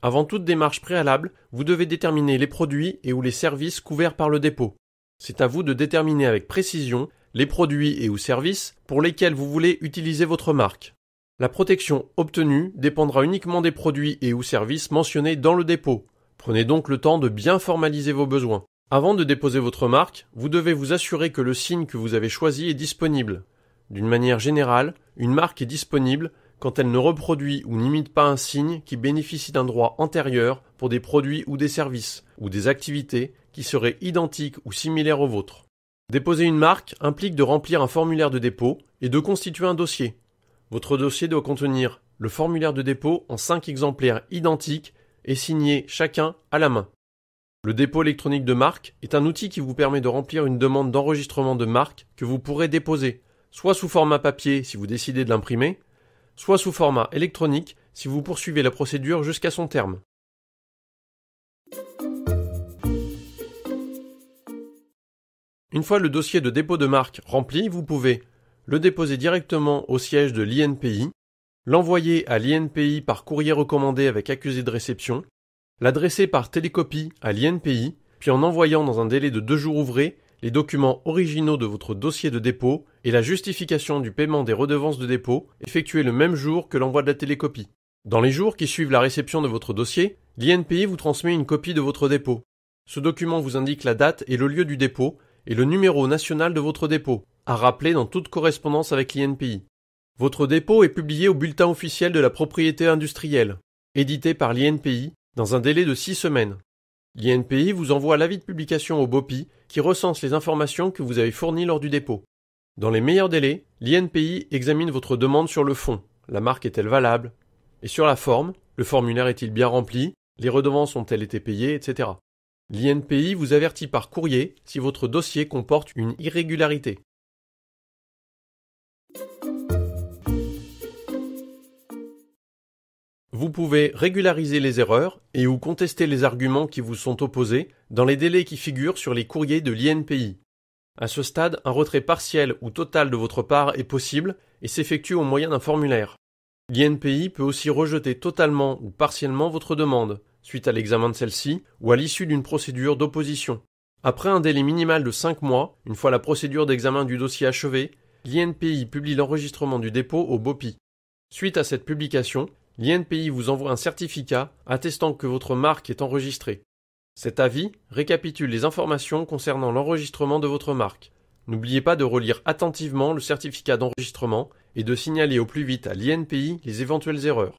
Avant toute démarche préalable, vous devez déterminer les produits et ou les services couverts par le dépôt. C'est à vous de déterminer avec précision les produits et ou services pour lesquels vous voulez utiliser votre marque. La protection obtenue dépendra uniquement des produits et ou services mentionnés dans le dépôt. Prenez donc le temps de bien formaliser vos besoins. Avant de déposer votre marque, vous devez vous assurer que le signe que vous avez choisi est disponible. D'une manière générale, une marque est disponible quand elle ne reproduit ou n'imite pas un signe qui bénéficie d'un droit antérieur pour des produits ou des services, ou des activités qui seraient identiques ou similaires aux vôtres. Déposer une marque implique de remplir un formulaire de dépôt et de constituer un dossier. Votre dossier doit contenir le formulaire de dépôt en 5 exemplaires identiques et signés chacun à la main. Le dépôt électronique de marque est un outil qui vous permet de remplir une demande d'enregistrement de marque que vous pourrez déposer, soit sous format papier si vous décidez de l'imprimer, soit sous format électronique si vous poursuivez la procédure jusqu'à son terme. Une fois le dossier de dépôt de marque rempli, vous pouvez le déposer directement au siège de l'INPI, l'envoyer à l'INPI par courrier recommandé avec accusé de réception, l'adresser par télécopie à l'INPI, puis en envoyant dans un délai de 2 jours ouvrés les documents originaux de votre dossier de dépôt et la justification du paiement des redevances de dépôt effectuée le même jour que l'envoi de la télécopie. Dans les jours qui suivent la réception de votre dossier, l'INPI vous transmet une copie de votre dépôt. Ce document vous indique la date et le lieu du dépôt et le numéro national de votre dépôt, à rappeler dans toute correspondance avec l'INPI. Votre dépôt est publié au bulletin officiel de la propriété industrielle, édité par l'INPI, dans un délai de 6 semaines. L'INPI vous envoie l'avis de publication au BOPI qui recense les informations que vous avez fournies lors du dépôt. Dans les meilleurs délais, l'INPI examine votre demande sur le fond. La marque est-elle valable? Et sur la forme, le formulaire est-il bien rempli? Les redevances ont-elles été payées, etc. L'INPI vous avertit par courrier si votre dossier comporte une irrégularité. Vous pouvez régulariser les erreurs et ou contester les arguments qui vous sont opposés dans les délais qui figurent sur les courriers de l'INPI. À ce stade, un retrait partiel ou total de votre part est possible et s'effectue au moyen d'un formulaire. L'INPI peut aussi rejeter totalement ou partiellement votre demande, suite à l'examen de celle-ci ou à l'issue d'une procédure d'opposition. Après un délai minimal de 5 mois, une fois la procédure d'examen du dossier achevée, l'INPI publie l'enregistrement du dépôt au BOPI. Suite à cette publication, l'INPI vous envoie un certificat attestant que votre marque est enregistrée. Cet avis récapitule les informations concernant l'enregistrement de votre marque. N'oubliez pas de relire attentivement le certificat d'enregistrement et de signaler au plus vite à l'INPI les éventuelles erreurs.